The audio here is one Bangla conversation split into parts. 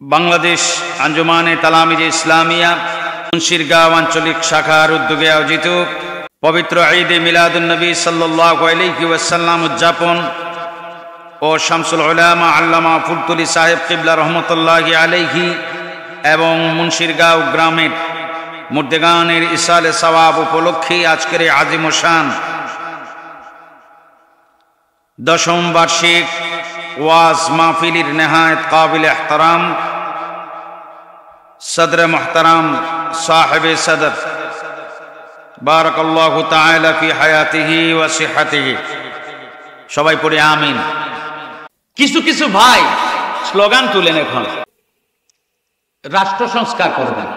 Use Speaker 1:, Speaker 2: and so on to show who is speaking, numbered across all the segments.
Speaker 1: বাংলাদেশ আঞ্জুমানে তালামিজে ইসলামিয়া মুন্সিরগাঁও আঞ্চলিক শাখার উদ্যোগে আয়োজিত পবিত্র ঈদে মিলাদুন্নবী সাল্লাল্লাহু আলাইহি ওয়াসাল্লাম উদযাপন ও শামসুল উলামা আল্লামা ফুলতুলি সাহেব কিবলা রহমতুল্লাহি আলাইহি এবং মুন্সিরগাঁও গ্রামের মুর্দেগানের ইসালে সওয়াব উপলক্ষে আজকের এই আজিম ও শান 10ম বার্ষিক ওয়াজ মাহফিলের নেহায়েত কাবিল এহতরাম সদর মুহতারাম সাহেবে সদর বারাকাল্লাহু তাআলা ফি হায়াতিহি ওয়া সিহহাতিহি, সবাই পড়ে আমিন। কিছু কিছু ভাই স্লোগান তুলেন, এখন রাষ্ট্র সংস্কার করবেন,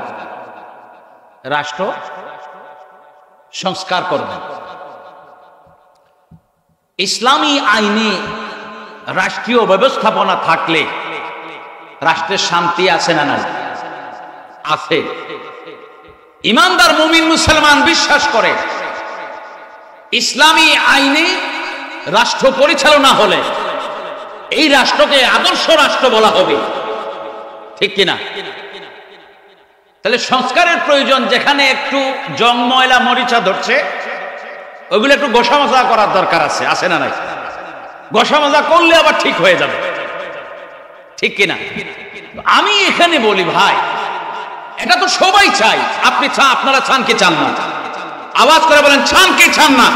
Speaker 1: রাষ্ট্র সংস্কার করবেন। ইসলামী আইনে রাষ্ট্রীয় ব্যবস্থাপনা থাকলে রাষ্ট্রের শান্তি আছে না নাই? আছে। ইমানদার মুমিন মুসলমান বিশ্বাস করে ইসলামী আইনে রাষ্ট্র পরিচালনা হলে এই রাষ্ট্রকে আদর্শ রাষ্ট্র বলা হবে, ঠিক কিনা? তাহলে সংস্কারের প্রয়োজন। যেখানে একটু জং ময়লা মরিচা ধরছে ওইগুলো একটু গোসা মাজা করার দরকার আছে, আছে না নাই? গোসা মাজা করলে আবার ঠিক হয়ে যাবে, ঠিক কিনা? আমি এখানে বলি ভাই, এটা তো সবাই চাই। আপনি আপনারা চান কি চান না? আওয়াজ করে বলেন, চান কি চান না?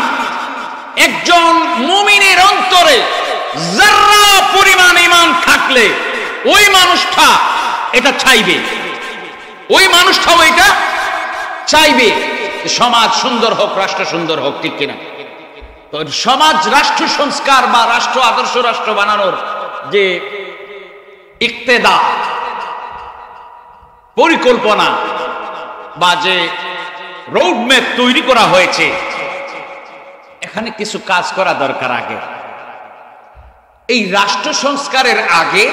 Speaker 1: একজন মুমিনের অন্তরে যারা পরিমাণ ঈমান থাকলে ওই মানুষটা এটা চাইবে, ওই মানুষটাও এটা চাইবে সমাজ সুন্দর হোক, রাষ্ট্র সুন্দর হোক, ঠিক কিনা? তো সমাজ রাষ্ট্র সংস্কার বা রাষ্ট্র আদর্শ রাষ্ট্র বানানোর যে ইক্তেদা পরিকল্পনা বা যে রোডম্যাপ তৈরি করা হয়েছে, এখানে কিছু কাজ করা দরকার। আগে এই রাষ্ট্র সংস্কারের আগে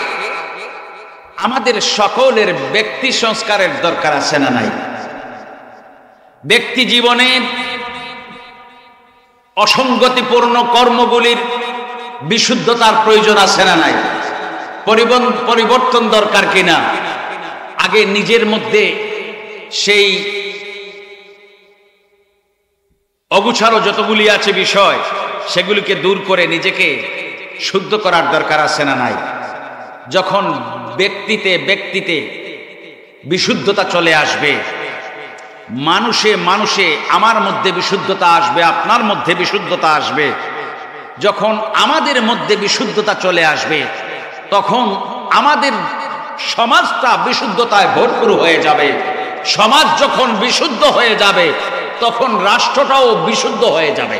Speaker 1: আমাদের সকলের ব্যক্তি সংস্কারের দরকার আছে না নাই? ব্যক্তি জীবনে অসঙ্গতিপূর্ণ কর্মগুলির বিশুদ্ধতার প্রয়োজন আছে না নাই? পরিবর্তন দরকার কিনা? আগে নিজের মধ্যে সেই অগুছালো যতগুলি আছে বিষয়, সেগুলিকে দূর করে নিজেকে শুদ্ধ করার দরকার আছে না নাই? যখন ব্যক্তিতে বিশুদ্ধতা চলে আসবে, মানুষে মানুষে আমার মধ্যে বিশুদ্ধতা আসবে, আপনার মধ্যে বিশুদ্ধতা আসবে। যখন আমাদের মধ্যে বিশুদ্ধতা চলে আসবে, তখন আমাদের সমাজটা বিশুদ্ধতায় ভরপুর হয়ে যাবে। সমাজ যখন বিশুদ্ধ হয়ে যাবে, তখন রাষ্ট্রটাও বিশুদ্ধ হয়ে যাবে।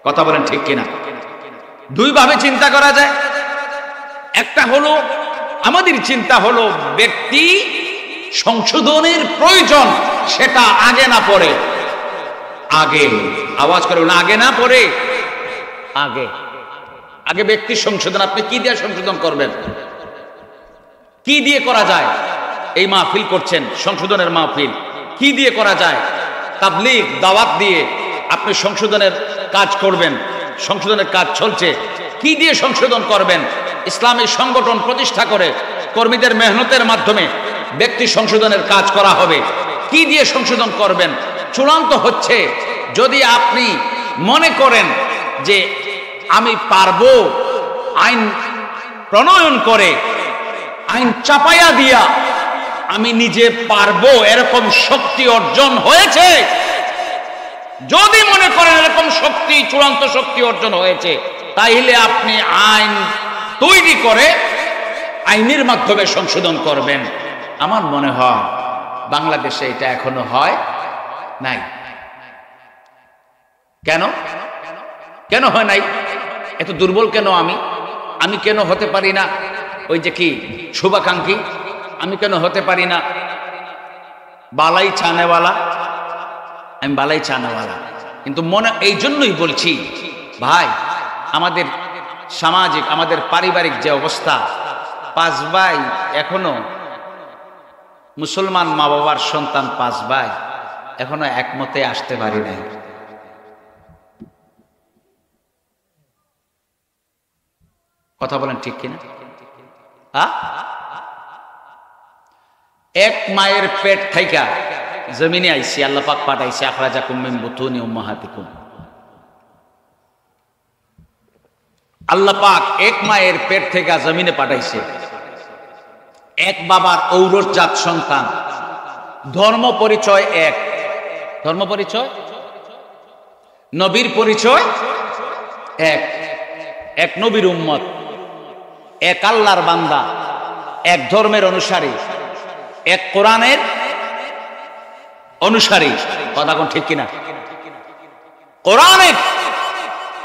Speaker 1: কথা বলেন, ঠিক কিনা? দুই ভাবে চিন্তা করা যায়। একটা হলো আমাদের চিন্তা হলো ব্যক্তি সংশোধনের প্রয়োজন, সেটা আগে না পরে। আগে আওয়াজ করে না, আগে না পরে, আগে আগে ব্যক্তি সংশোধন। আপনি কি দিয়ে সংশোধন করবেন? কি দিয়ে করা যায়? এই মাহফিল করছেন, সংশোধনের মাহফিল, কি দিয়ে করা যায়? তাবলীগ দাওয়াত দিয়ে আপনি সংশোধনের কাজ করবেন। সংশোধনের কাজ চলছে, কি দিয়ে সংশোধন করবেন? ইসলামী সংগঠন প্রতিষ্ঠা করে কর্মীদের মেহনতের মাধ্যমে ব্যক্তি সংশোধনের কাজ করা হবে। কি দিয়ে সংশোধন করবেন? চূড়ান্ত হচ্ছে যদি আপনি মনে করেন যে আমি পারবো, আইন প্রণয়ন করে আইন চাপাইয়া দিয়া আমি নিজে পারবো, এরকম শক্তি অর্জন হয়েছে, যদি মনে করেন এরকম শক্তি, চূড়ান্ত শক্তি অর্জন হয়েছে, তাইলে আপনি আইন তৈরি করে আইনের মাধ্যমে সংশোধন করবেন। আমার মনে হয় বাংলাদেশে এটা এখনো হয় নাই। কেন কেন হয় নাই? এত দুর্বল কেন আমি কেন হতে পারি না ওই যে কি শুভাকাঙ্ক্ষী? আমি কেন হতে পারি না বালাই চানেওয়ালা? আমি বালাই চানেওয়ালা, কিন্তু মনে এই জন্যই বলছি ভাই, আমাদের সামাজিক, আমাদের পারিবারিক যে অবস্থা, 5 ভাই এখনো মুসলমান মা বাবার সন্তান, 5 ভাই এখনো একমতে আসতে পারি নাই। কথা বলেন, ঠিক কিনা? এক মায়ের পেট থাইকা জমিনে আইছি, আল্লাহ পাক পাঠাইছে আখরাজাকুম মিন বুতুনি উম্মাহাতিকুম। আল্লাহ পাক এক মায়ের পেট থেকে জমিনে পাঠাইছে, এক বাবার ঔরসজাত সন্তান, ধর্ম পরিচয় এক, ধর্ম পরিচয় নবীর পরিচয় এক, এক নবীর উম্মত, এক আল্লাহর বান্দা, এক ধর্মের অনুসারী, এক কোরআনের অনুসারী। কথা কোন ঠিক কিনা? কোরআন এক,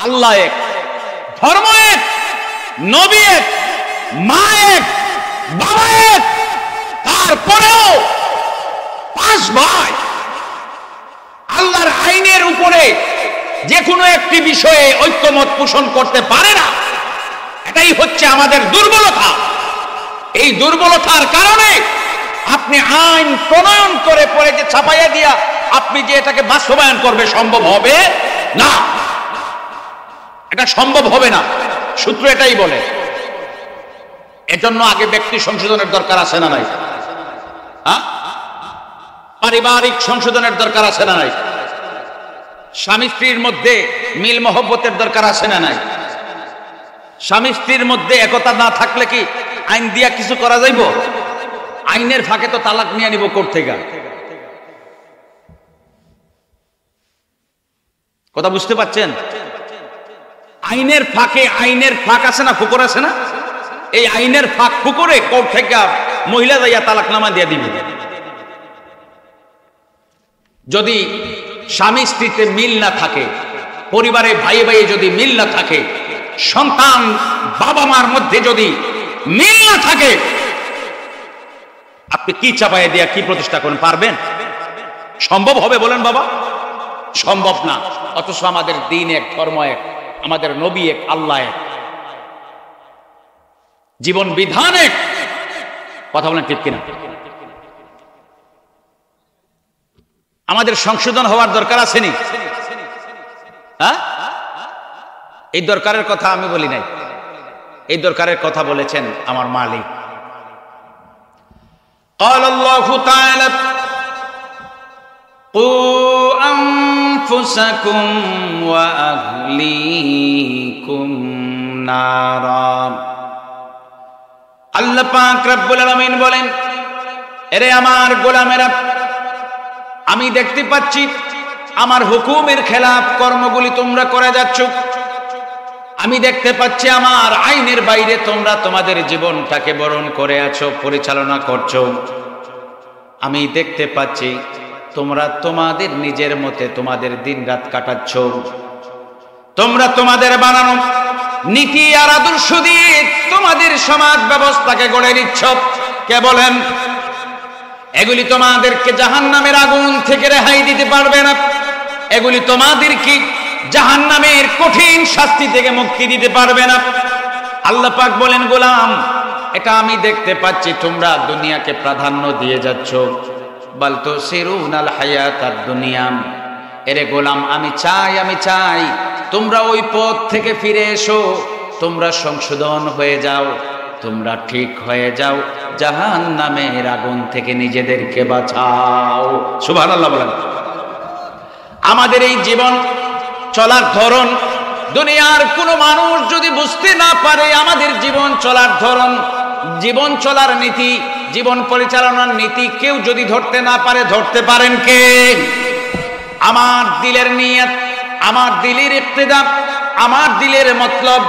Speaker 1: আল্লাহ এক, ধর্ম এক, নবী এক, মা এক, বাবা এক, তারপরেও পাঁচ ভাই। আল্লাহর আইনের উপরে যে কোনো একটি বিষয়ে ঐক্যমত পোষণ করতে পারে না, এটাই হচ্ছে আমাদের দুর্বলতা। এই দুর্বলতার কারণে আপনি আইন প্রণয়ন করে পরে যে ছাপাইয়া দিয়া আপনি যে এটাকে বাস্তবায়ন করবে, সম্ভব হবে না, এটা সম্ভব হবে না। সূত্র এটাই বলে। এজন্য আগে ব্যক্তি সংশোধনের দরকার আছে না নাই? পারিবারিক সংশোধনের দরকার আছে না নাই? স্বামী স্ত্রীর মধ্যে মিল মহব্বতের দরকার আছে না নাই? স্বামী স্ত্রীর মধ্যে একতা না থাকলে কি আইন দিয়া কিছু করা যাইব? আইনের ফাঁকে তো তালাক নিয়ে নিব কোর্ট থেকে। কথা বুঝতে পারছেন? আইনের ফাঁকে, আইনের ফাঁক আছে না, ফুকর আছে না? এই আইনের ফাঁক ফুকরে কোর্ট থেকে মহিলা যাইয়া তালাকনামা দিয়ে দিবে। যদি স্বামী স্ত্রীতে মিল না থাকে, পরিবারে ভাই ভাই যদি মিল না থাকে, সন্তান বাবা মার মধ্যে যদি মিল না থাকে, আপনি কি চাপাইয়া দিয়া কি প্রতিষ্ঠা করেন? পারবেন? সম্ভব হবে বলেন বাবা? সম্ভব না। অথচ আমাদের দিন এক, ধর্ম এক, আমাদের নবী এক, আল্লাহ এক, জীবন বিধান এক। কথা বলেন ঠিক কিনা? আমাদের সংশোধন হওয়ার দরকার আছে নি? হ্যাঁ, এই দরকারের কথা আমি বলি নাই, এই দরকারের কথা বলেছেন আমার মালিক। قال الله تعالى قوا أنفسكم وأهليكم نارا। আল্লাহ পাক রব্বুল আলামিন বলেন, এরে আমার গোলামেরা, আমি দেখতে পাচ্ছি আমার হুকুমের খেলাফ কর্মগুলি তোমরা করে যাচ্ছ। আমি দেখতে পাচ্ছি আমার আইনের বাইরে তোমরা তোমাদের জীবনটাকে বরণ করে আছো, পরিচালনা করছো। আমি দেখতে পাচ্ছি তোমরা তোমাদের নিজের মতে তোমাদের দিন রাত কাটাচ্ছ। তোমরা তোমাদের বানানো নীতি আর আদর্শ দিয়ে তোমাদের সমাজ ব্যবস্থাকে গড়ে নিচ্ছ। কে বলেন? এগুলি তোমাদেরকে জাহান্নামের আগুন থেকে রেহাই দিতে পারবে না। এগুলি তোমাদেরকে জাহান্নামের কঠিন শাস্তি থেকে মুক্তি দিতে পারবে না। আল্লাহ পাক বলেন, গোলাম, এটা আমি দেখতে পাচ্ছি তোমরা দুনিয়াকে প্রাধান্য দিয়ে যাচ্ছ। বাল তুসিরুনাল হায়াতাদ দুনিয়া। এরে গোলাম, আমি চাই তোমরা ওই পথ থেকে ফিরে এসো, তোমরা সংশোধন হয়ে যাও, তোমরা ঠিক হয়ে যাও, জাহান্নামের আগুন থেকে নিজেদেরকে বাঁচাও। সুবহানাল্লাহ বলেন। আমাদের এই জীবন চলার ধরন দুনিয়ার কোনো মানুষ যদি বুঝতে না পারে, আমাদের জীবন চলার ধরন, জীবন চলার নীতি, জীবন পরিচালনার নীতি কেউ যদি ধরতে না পারে, ধরতে পারেন কে? আমার দিলের নিয়ত, আমার দিলের ইক্তিদা, আমার দিলের মতলব,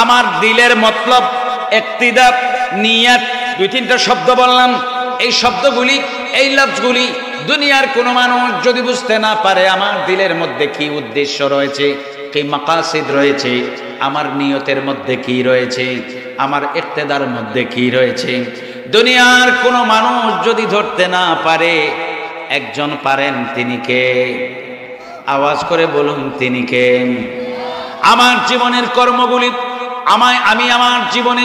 Speaker 1: আমার দিলের মতলব, ইক্তিদা, নিয়ত, দুই তিনটা শব্দ বললাম। এই শব্দগুলি, এই লফজগুলি দুনিয়ার কোনো মানুষ যদি বুঝতে না পারে আমার দিলের মধ্যে কি উদ্দেশ্য রয়েছে, কি মাকাসিদ রয়েছে, আমার নিয়তের মধ্যে কি রয়েছে, আমার ইক্তেদার মধ্যে কি রয়েছে, দুনিয়ার কোনো মানুষ যদি ধরতে না পারে, একজন পারেন, তিনি কে? আওয়াজ করে বলুন, তিনি কে? আমার জীবনের কর্মগুলি আমি আমার জীবনে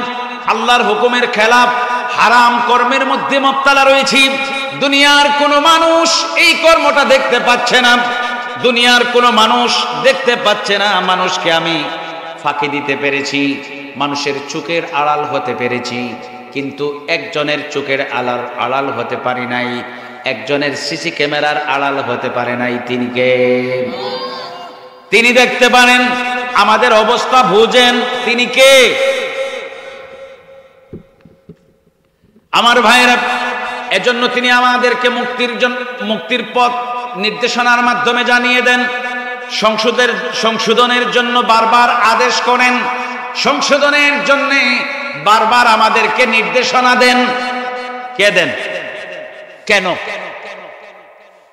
Speaker 1: আল্লাহর হুকুমের খেলাফ হারাম কর্মের মধ্যে মুবতালা রয়েছি। দুনিয়ার কোনো মানুষ এই কর্মটা দেখতে পাচ্ছে না, দুনিয়ার কোনো মানুষ দেখতে পাচ্ছে না। মানুষকে আমি ফাঁকি দিতে পেরেছি, মানুষের চোখের আড়াল হতে পেরেছি, কিন্তু একজনের চোখের আড়াল হতে পারি নাই, একজনের সিসি ক্যামেরার আড়াল হতে পারে নাই। তিনি কে? তিনি দেখতে পারেন, আমাদের অবস্থা বুঝেন। তিনি কে? আমার ভাইয়েরা, এজন্য তিনি আমাদেরকে মুক্তির পথ নির্দেশনার মাধ্যমে জানিয়ে দেন। সংশোধনের জন্য বারবার আদেশ করেন, সংশোধনের জন্য বারবার আমাদেরকে নির্দেশনা দেন। কে দেন? কেন?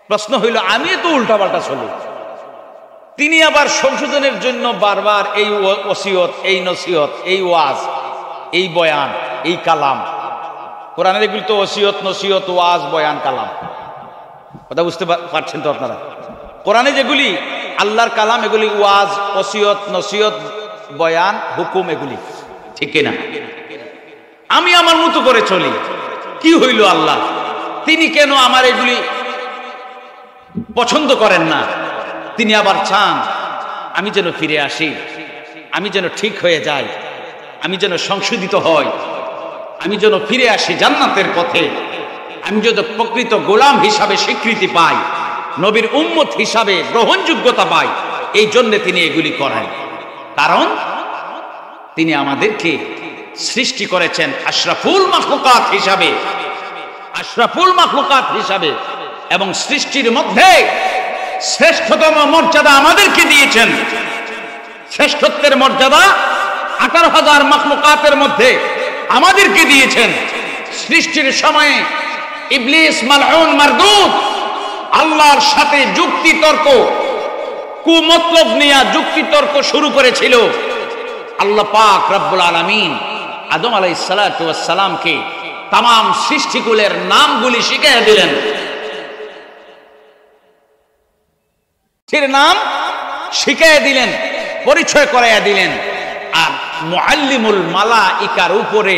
Speaker 1: প্রশ্ন হইল, আমি তো উল্টাপাল্টা চলি, তিনি আবার সংশোধনের জন্য বারবার এই ওসিয়ত, এই নসিহত, এই ওয়াজ, এই বয়ান, এই কালাম। কোরআনের এগুলি তো ওসিয়ত, নসিহত, ওয়াজ, বয়ান, কালাম। কথা বুঝতে পারছেন তো আপনারা? কোরআনে যেগুলি আল্লাহর কালাম, এগুলি ওয়াজ, ওসিয়ত, নসিহত, বয়ান, হুকুম, এগুলি। ঠিক কিনা? আমি আমার মতো করে চলি, কি হইল আল্লাহ? তিনি কেন আমার এগুলি পছন্দ করেন না? তিনি আবার চান আমি যেন ফিরে আসি, আমি যেন ঠিক হয়ে যাই, আমি যেন সংশোধিত হই, আমি যেন ফিরে আসি জান্নাতের পথে, আমি যেন প্রকৃত গোলাম হিসাবে স্বীকৃতি পাই, নবীর উম্মত হিসাবে গ্রহণযোগ্যতা পাই। এই জন্য তিনি এগুলি করেন। কারণ তিনি আমাদেরকে সৃষ্টি করেছেন আশরাফুল মাখলুকাত হিসাবে, আশরাফুল মাখলুকাত হিসাবে, এবং সৃষ্টির মধ্যে শ্রেষ্ঠতম মর্যাদা আমাদেরকে দিয়েছেন। শ্রেষ্ঠত্বের মর্যাদা 18,000 মাখলুকাতের মধ্যে আমাদেরকে দিয়েছেন। সৃষ্টির সময়ে ইবলিস মালউন মারদুদ আল্লাহর সাথে যুক্তি তর্ক, কুমতলব নিয়ে যুক্তি তর্ক শুরু করেছিল। আল্লাহ পাক রব্বুল আলামিন আদম আলাইহিস সালাতু ওয়াস সালামকে तमाम সৃষ্টিকুলের নামগুলি শিখিয়ে দিলেন। এর নাম শিখিয়ে দিলেন, পরিচয় করাইয়া দিলেন। আর মুআল্লিমুল মালাইকার উপরে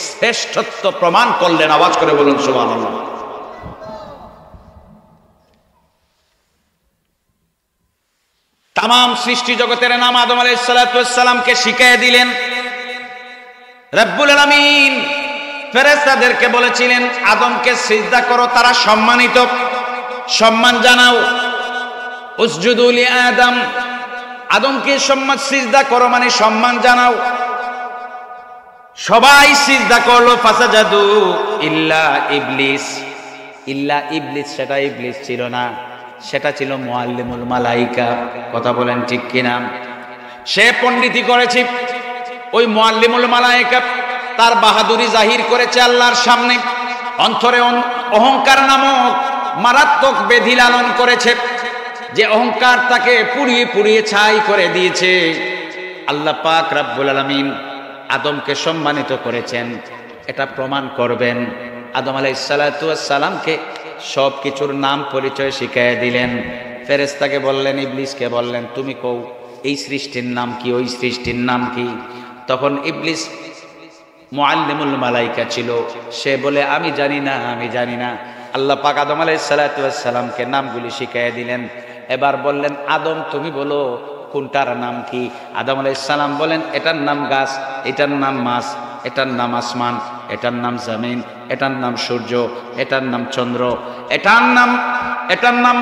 Speaker 1: শ্রেষ্ঠত্ব প্রমাণ করলেন। আওয়াজ করে বলুন সুবহানাল্লাহ। तमाम সৃষ্টি জগতের নাম আদম আলাইহিস সালাতু ওয়াস সালামকে শিখিয়ে দিলেন। রব্বুল আলামিন ফেরেশতাদেরকে বলেছিলেন আদমকে সিজদা করো, তারা সম্মানিত, সম্মান জানাও। উসজুদু লি আদম, আদমকে সিজদা করো মানে সম্মান জানাও। সবাই সিজদা করলো। ফাসাজাদু ইল্লা ইবলিস, ইল্লা ইবলিস, সেটা ইবলিস ছিল না, সেটা ছিল মুআল্লিমুল মালাইকা। কথা বলেন ঠিক কিনা? সে পণ্ডিতি করেছে, ওই মুআল্লিমুল মালাইকা তার বাহাদুরি জাহির করেছে আল্লাহর সামনে। অন্তরে অহংকার নামক মারাত্মক ব্যাধি লালন করেছে, যে অহংকার তাকে পুড়িয়ে পুড়িয়ে ছাই করে দিয়েছে। আল্লাহ পাক রব্বুল আলামিন আদমকে সম্মানিত করেছেন, এটা প্রমাণ করবেন। আদম আলাইহিস সালাতু ওয়াস সালামকে সব কিছুর নাম পরিচয় শিখিয়ে দিলেন। ফেরেশতাকে বললেন, ইবলিসকে বললেন, তুমি কও এই সৃষ্টির নাম কি, ওই সৃষ্টির নাম কি? তখন ইবলিস মুআল্লিমুল মালাইকা ছিল, সে বলে আমি জানি না, আমি জানি না। আল্লাহ পাক আদম আলাইহিস সালাতু ওয়াস সালামকে নামগুলি শিখিয়ে দিলেন। এবার বললেন, আদম তুমি বলো কোনটার নাম কি? আদম আলাইহিস সালাম বলেন, এটার নাম গাছ, এটার নাম মাছ, এটার নাম আসমান, এটার নাম জমিন, এটার নাম সূর্য, এটার নাম চন্দ্র, এটার নাম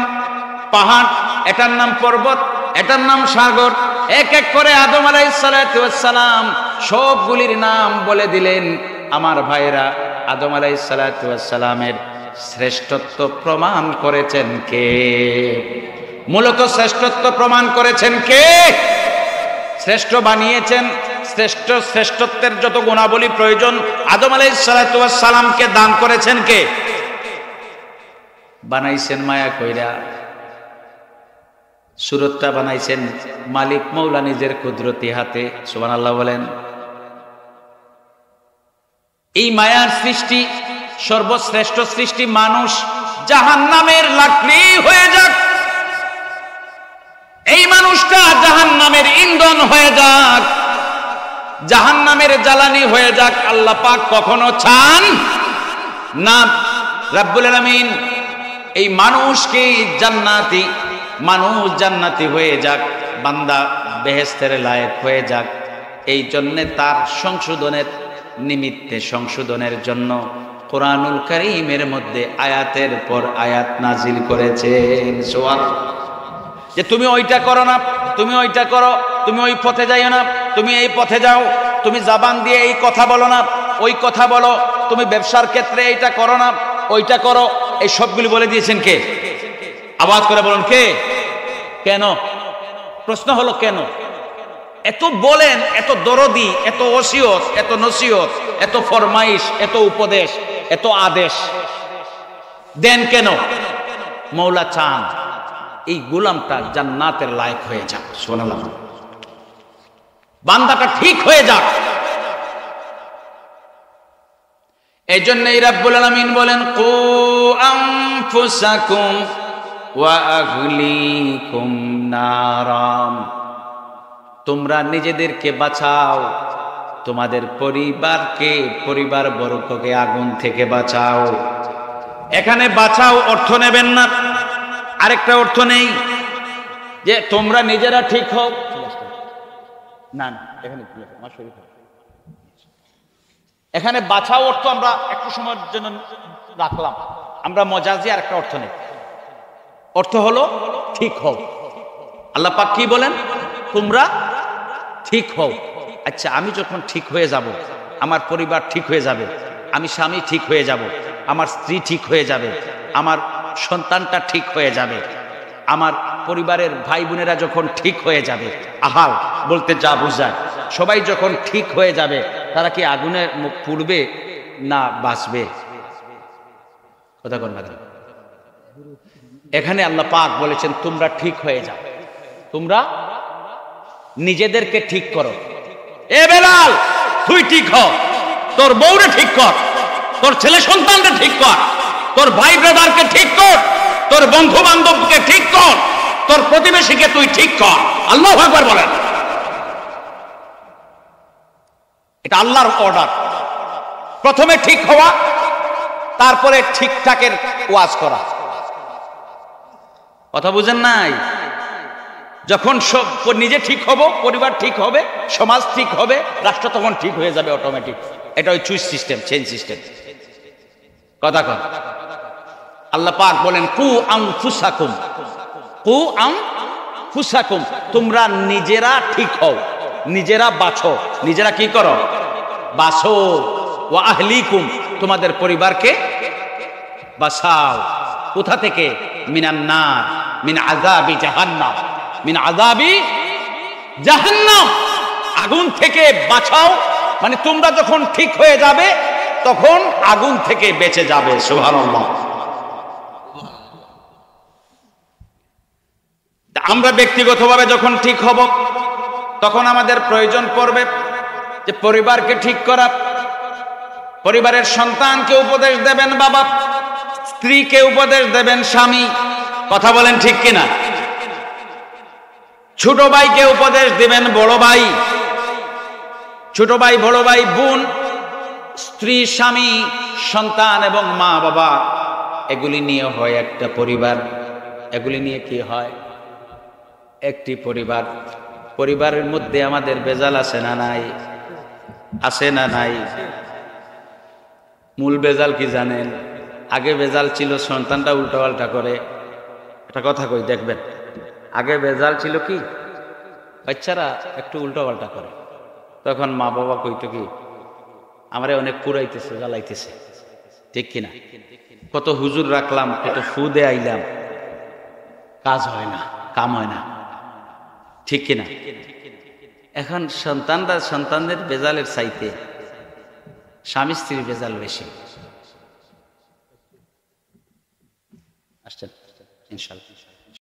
Speaker 1: পাহাড়, এটার নাম পর্বত, এটার নাম সাগর। এক এক করে আদম আলাইহিস সালাতু ওয়াস সালাম সবগুলির নাম বলে দিলেন। আমার ভাইরা, আদম আলাইহিস সালাতু ওয়াস সালামের শ্রেষ্ঠত্ব প্রমাণ করেছেন কে? মূলত শ্রেষ্ঠত্ব প্রমাণ করেছেন কে? শ্রেষ্ঠ বানিয়েছেন। শ্রেষ্ঠত্বের যত গুণাবলী প্রয়োজন আদম আলাইহিস সালাতু ওয়াস সালামকে দান করেছেন কে? বানাইছেন মায়া কইরা, সুরতটা বানাইছেন মালিক মৌলা নিজের কুদরতি হাতে। সুবহানাল্লাহ বলেন। এই মায়ার সৃষ্টি, সর্বশ্রেষ্ঠ সৃষ্টি মানুষ, জাহান্নামের লাকড়ি হয়ে যাক, এই মানুষটা জাহান্নামের ইন্ধন হয়ে যাক, জাহান্নামের জ্বালানি হয়ে যাক, আল্লাহ পাক কখনো চান না। রব্বুল আলামিন এই মানুষকে জান্নাতি, মানুষ জান্নাতি হয়ে যাক, বান্দা বেহেশতের লায়েক হয়ে যাক, এই জন্যে তার সংশোধনের নিমিত্তে সংশোধনের জন্য কোরআনুল কারীমের মধ্যে আয়াতের পর আয়াত নাজিল করেছেন। সুবহানাল্লাহ। যে তুমি ওইটা করো না, তুমি ওইটা করো, তুমি ওই পথে যাইও না, তুমি এই পথে যাও, তুমি জবান দিয়ে এই কথা বলো না, ওই কথা বলো, তুমি ব্যবসার ক্ষেত্রে এইটা করো না, ওইটা করো, এই সবগুলি বলে দিয়েছেন কে? আওয়াজ করে বলুন কে? কেন? প্রশ্ন হলো কেন? এত বলেন, এত দরদি, এত ওসিয়ত, এত নসিহত, এত ফরমাইশ, এত উপদেশ, এত আদেশ দেন কেন? মওলা চান এই গোলামটা জান্নাতের লায়ক হয়ে যাক। সুবহানাল্লাহ। বান্দাটা ঠিক হয়ে যাক। এই জন্যই রাব্বুল আলামিন বলেন, কু আনফুসাকুম ওয়া আহলিকুম নারাম, তোমরা নিজেদেরকে বাঁচাও, তোমাদের পরিবারকে, পরিবার বর্গকে আগুন থেকে বাঁচাও। এখানে বাঁচাও অর্থ নেবেন না, আরেকটা অর্থ নেই যে তোমরা নিজেরা ঠিক হও, না না, এখানে বাঁচাও অর্থ আমরা একটু সময়ের জন্য রাখলাম, আমরা মজাজি আর একটা অর্থ নেই। অর্থ হলো ঠিক হও। আল্লাহ পাক কি বলেন? তোমরা ঠিক হও। আচ্ছা, আমি যখন ঠিক হয়ে যাব, আমার পরিবার ঠিক হয়ে যাবে, আমি স্বামী ঠিক হয়ে যাব, আমার স্ত্রী ঠিক হয়ে যাবে, আমার সন্তানটা ঠিক হয়ে যাবে, আমার পরিবারের ভাই বোনেরা যখন ঠিক হয়ে যাবে, আহাল বলতে যা বুঝায়, সবাই যখন ঠিক হয়ে যাবে, তারা কি আগুনে মুখ পুড়বে না বাঁচবে? কথা বল না। এখানে আল্লাহ পাক বলেছেন তোমরা ঠিক হয়ে যাও, তোমরা নিজেদেরকে ঠিক করো। এ বেলাল, তুই ঠিক হ, তোর বউরে ঠিক কর, তোর ছেলে সন্তানকে ঠিক কর, তোর ভাই ব্রাদারকে ঠিক কর, তোর বন্ধু বান্ধবকে ঠিক কর, তোর প্রতিবেশীকে তুই ঠিক কর। আল্লাহু আকবার বলেন। এটা আল্লাহর অর্ডার। প্রথমে ঠিক হওয়া, তারপরে ঠিকঠাকের ওয়াজ করা। কথা বুঝেন নাই? যখন সব নিজে ঠিক হব, পরিবার ঠিক হবে, সমাজ ঠিক হবে, রাষ্ট্র তখন ঠিক হয়ে যাবে অটোমেটিক। এটা ওই চুইস সিস্টেম, চেঞ্জ সিস্টেম। কথা কন। আল্লাহ পাক বলেন কু আনফুসাকুম, কু আনফুসাকুম, তোমরা নিজেরা ঠিক হও, নিজেরা বাঁচো। নিজেরা কি করো? বাঁচো। ওয়া আহলিকুম, তোমাদের পরিবারকে বাঁচাও। কোথা থেকে? মিনান নার, মিন আযাবি জাহান্নাম, মিন আযাবি জাহান্নাম, আগুন থেকে বাঁচাও। মানে তোমরা যখন ঠিক হয়ে যাবে, তখন আগুন থেকে বেঁচে যাবে। সুবহানাল্লাহ। আমরা ব্যক্তিগতভাবে যখন ঠিক হব, তখন আমাদের প্রয়োজন পড়বে যে পরিবারকে ঠিক করা। পরিবারের সন্তানকে উপদেশ দেবেন বাবা, স্ত্রীকে উপদেশ দেবেন স্বামী। কথা বলেন ঠিক কিনা? ছোট ভাইকে উপদেশ দিবেন বড় ভাই, ছোট ভাই, বড় ভাই, বোন, স্ত্রী, স্বামী, সন্তান এবং মা বাবা, এগুলি নিয়ে হয় একটা পরিবার। এগুলি নিয়ে কি হয়? একটি পরিবার। পরিবারের মধ্যে আমাদের বেজাল আছে না নাই? আছে না নাই? মূল বেজাল কি জানেন? আগে বেজাল ছিল সন্তানটা উল্টাপাল্টা করে। একটা কথা কই, দেখবেন, আগে বেজাল ছিল কি, বাচ্চারা একটু উল্টাপাল্টা করে, তখন মা বাবা কইতো কি, আমারে অনেক পুরাইতেছে, জ্বালাইতেছে। ঠিক কিনা? কত হুজুর রাখলাম, কত ফু দে আইলাম, কাজ হয় না, কাম হয় না। ঠিক কিনা? এখন সন্তানরা সন্তানদের বেজালের চাইতে স্বামী স্ত্রীর বেজাল বেশি। আসছেন ইনশাআল্লাহ।